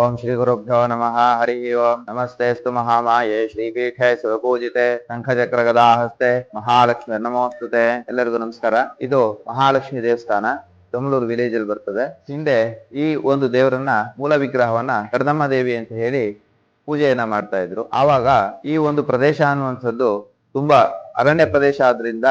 ಓಂ ಶ್ರೀ ಗುರುಭ್ಯೋ ನಮಃ ಹರಿ ಓಂ ನಮಸ್ತೆಸ್ತು ಮಹಾಮಾಯೆ ಶ್ರೀಪೀಠೆ ಶಿವಪೂಜಿತೆ ಶಂಖಚಕ್ರ ಗದಾಹಸ್ತೆ ಮಹಾಲಕ್ಷ್ಮಿ ನಮೋಸ್ತುತೆ. ಎಲ್ಲರಿಗೂ ನಮಸ್ಕಾರ. ಇದು ಮಹಾಲಕ್ಷ್ಮಿ ದೇವಸ್ಥಾನ ತಮ್ಲೂರು ವಿಲೇಜ್ ಅಲ್ಲಿ ಬರ್ತದೆ. ಹಿಂದೆ ಈ ಒಂದು ದೇವರನ್ನ ಮೂಲ ವಿಗ್ರಹವನ್ನ ಕರ್ದಮ್ಮ ದೇವಿ ಅಂತ ಹೇಳಿ ಪೂಜೆಯನ್ನ ಮಾಡ್ತಾ ಇದ್ರು. ಆವಾಗ ಈ ಒಂದು ಪ್ರದೇಶ ಅನ್ನುವಂಥದ್ದು ತುಂಬಾ ಅರಣ್ಯ ಪ್ರದೇಶ ಆದ್ರಿಂದ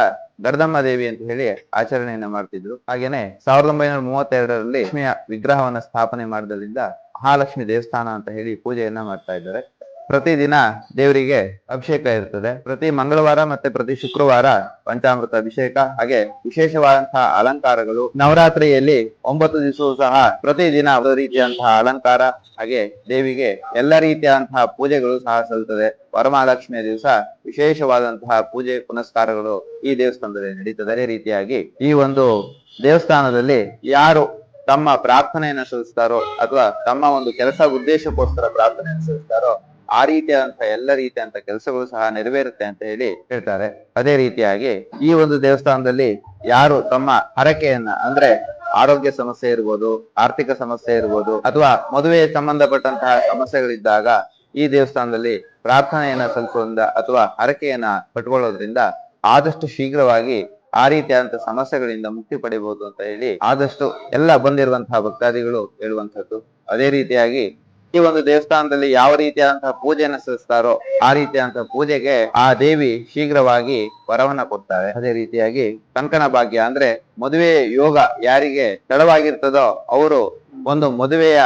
ಗರ್ದಮ್ಮ ದೇವಿ ಅಂತ ಹೇಳಿ ಆಚರಣೆಯನ್ನ ಮಾಡ್ತಿದ್ರು. ಹಾಗೇನೆ 1932ರಲ್ಲಿ ಲಕ್ಷ್ಮಿಯ ವಿಗ್ರಹವನ್ನ ಸ್ಥಾಪನೆ ಮಾಡಿದ್ರಿಂದ ಮಹಾಲಕ್ಷ್ಮಿ ದೇವಸ್ಥಾನ ಅಂತ ಹೇಳಿ ಪೂಜೆಯನ್ನ ಮಾಡ್ತಾ ಇದ್ದಾರೆ. ಪ್ರತಿದಿನ ದೇವರಿಗೆ ಅಭಿಷೇಕ ಇರ್ತದೆ. ಪ್ರತಿ ಮಂಗಳವಾರ ಮತ್ತೆ ಪ್ರತಿ ಶುಕ್ರವಾರ ಪಂಚಾಮೃತ ಅಭಿಷೇಕ, ಹಾಗೆ ವಿಶೇಷವಾದಂತಹ ಅಲಂಕಾರಗಳು. ನವರಾತ್ರಿಯಲ್ಲಿ 9 ದಿವಸವೂ ಸಹ ಪ್ರತಿದಿನ ಒಂದು ರೀತಿಯಂತಹ ಅಲಂಕಾರ, ಹಾಗೆ ದೇವಿಗೆ ಎಲ್ಲ ರೀತಿಯಾದಂತಹ ಪೂಜೆಗಳು ಸಹ ಸಲ್ಲುತ್ತದೆ. ವರಮಹಾಲಕ್ಷ್ಮಿಯ ದಿವಸ ವಿಶೇಷವಾದಂತಹ ಪೂಜೆ ಪುನಸ್ಕಾರಗಳು ಈ ದೇವಸ್ಥಾನದಲ್ಲಿ ನಡೀತದೆ. ಅದೇ ರೀತಿಯಾಗಿ ಈ ಒಂದು ದೇವಸ್ಥಾನದಲ್ಲಿ ಯಾರು ತಮ್ಮ ಪ್ರಾರ್ಥನೆಯನ್ನ ಸಲ್ಲಿಸ್ತಾರೋ ಅಥವಾ ತಮ್ಮ ಒಂದು ಕೆಲಸ ಉದ್ದೇಶಕ್ಕೋಸ್ಕರ ಪ್ರಾರ್ಥನೆಯನ್ನು ಸಲ್ಲಿಸ್ತಾರೋ ಆ ರೀತಿಯಾದಂತಹ ಎಲ್ಲ ರೀತಿಯಂತ ಕೆಲಸಗಳು ಸಹ ನೆರವೇರುತ್ತೆ ಅಂತ ಹೇಳಿ ಹೇಳ್ತಾರೆ. ಅದೇ ರೀತಿಯಾಗಿ ಈ ಒಂದು ದೇವಸ್ಥಾನದಲ್ಲಿ ಯಾರು ತಮ್ಮ ಹರಕೆಯನ್ನ, ಅಂದ್ರೆ ಆರೋಗ್ಯ ಸಮಸ್ಯೆ ಇರ್ಬೋದು, ಆರ್ಥಿಕ ಸಮಸ್ಯೆ ಇರ್ಬೋದು, ಅಥವಾ ಮದುವೆ ಸಂಬಂಧಪಟ್ಟಂತಹ ಸಮಸ್ಯೆಗಳಿದ್ದಾಗ ಈ ದೇವಸ್ಥಾನದಲ್ಲಿ ಪ್ರಾರ್ಥನೆಯನ್ನ ಸಲ್ಲಿಸೋದ್ರಿಂದ ಅಥವಾ ಹರಕೆಯನ್ನ ಕಟ್ಕೊಳ್ಳೋದ್ರಿಂದ ಆದಷ್ಟು ಶೀಘ್ರವಾಗಿ ಆ ರೀತಿಯಾದಂತಹ ಸಮಸ್ಯೆಗಳಿಂದ ಮುಕ್ತಿ ಪಡಿಬಹುದು ಅಂತ ಹೇಳಿ ಆದಷ್ಟು ಎಲ್ಲ ಬಂದಿರುವಂತಹ ಭಕ್ತಾದಿಗಳು ಹೇಳುವಂತದ್ದು. ಅದೇ ರೀತಿಯಾಗಿ ಈ ಒಂದು ದೇವಸ್ಥಾನದಲ್ಲಿ ಯಾವ ರೀತಿಯಾದಂತಹ ಪೂಜೆಯನ್ನು ಸಲ್ಲಿಸ್ತಾರೋ ಆ ರೀತಿಯಾದಂತಹ ಪೂಜೆಗೆ ಆ ದೇವಿ ಶೀಘ್ರವಾಗಿ ವರವನ್ನ ಕೊಡ್ತಾರೆ. ಅದೇ ರೀತಿಯಾಗಿ ಕಂಕಣ ಭಾಗ್ಯ, ಅಂದ್ರೆ ಮದುವೆ ಯೋಗ ಯಾರಿಗೆ ತಡವಾಗಿರ್ತದೋ ಅವರು ಒಂದು ಮದುವೆಯ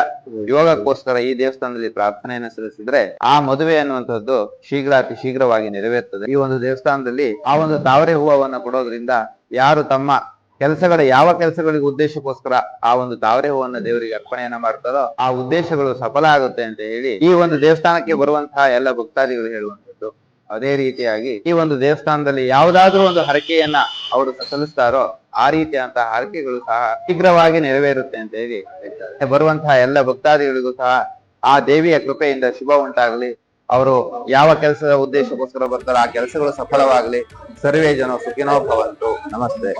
ಯೋಗಕ್ಕೋಸ್ಕರ ಈ ದೇವಸ್ಥಾನದಲ್ಲಿ ಪ್ರಾರ್ಥನೆಯನ್ನು ಸಲ್ಲಿಸಿದ್ರೆ ಆ ಮದುವೆ ಅನ್ನುವಂಥದ್ದು ಅತಿ ಶೀಘ್ರವಾಗಿ ನೆರವೇರ್ತದೆ. ಈ ಒಂದು ದೇವಸ್ಥಾನದಲ್ಲಿ ಆ ಒಂದು ತಾವರೆ ಹೂವನ್ನ ಕೊಡೋದ್ರಿಂದ ಯಾರು ತಮ್ಮ ಯಾವ ಕೆಲಸಗಳಿಗೆ ಉದ್ದೇಶಕ್ಕೋಸ್ಕರ ಆ ಒಂದು ತಾವರೆ ಹೂವನ್ನ ದೇವರಿಗೆ ಅರ್ಪಣೆಯನ್ನ ಮಾಡ್ತಾರೋ ಆ ಉದ್ದೇಶಗಳು ಸಫಲ ಆಗುತ್ತೆ ಅಂತ ಹೇಳಿ ಈ ಒಂದು ದೇವಸ್ಥಾನಕ್ಕೆ ಬರುವಂತಹ ಎಲ್ಲ ಭಕ್ತಾದಿಗಳು ಹೇಳುವಂಥದ್ದು. ಅದೇ ರೀತಿಯಾಗಿ ಈ ಒಂದು ದೇವಸ್ಥಾನದಲ್ಲಿ ಯಾವುದಾದ್ರೂ ಒಂದು ಹರಕೆಯನ್ನ ಅವರು ಸಲ್ಲಿಸ್ತಾರೋ ಆ ರೀತಿಯಂತಹ ಹರಕೆಗಳು ಸಹ ಶೀಘ್ರವಾಗಿ ನೆರವೇರುತ್ತೆ ಅಂತ ಹೇಳಿ ಹೇಳ್ತಾರೆ. ಬರುವಂತಹ ಎಲ್ಲ ಭಕ್ತಾದಿಗಳಿಗೂ ಸಹ ಆ ದೇವಿಯ ಕೃಪೆಯಿಂದ ಶುಭ ಉಂಟಾಗಲಿ. ಅವರು ಯಾವ ಕೆಲಸದ ಉದ್ದೇಶಕ್ಕೋಸ್ಕರ ಬರ್ತಾರೋ ಆ ಕೆಲಸಗಳು ಸಫಲವಾಗಲಿ. ಸರ್ವೇ ಜನ ಸುಖಿನೋ ಭವಂತು. ನಮಸ್ತೆ.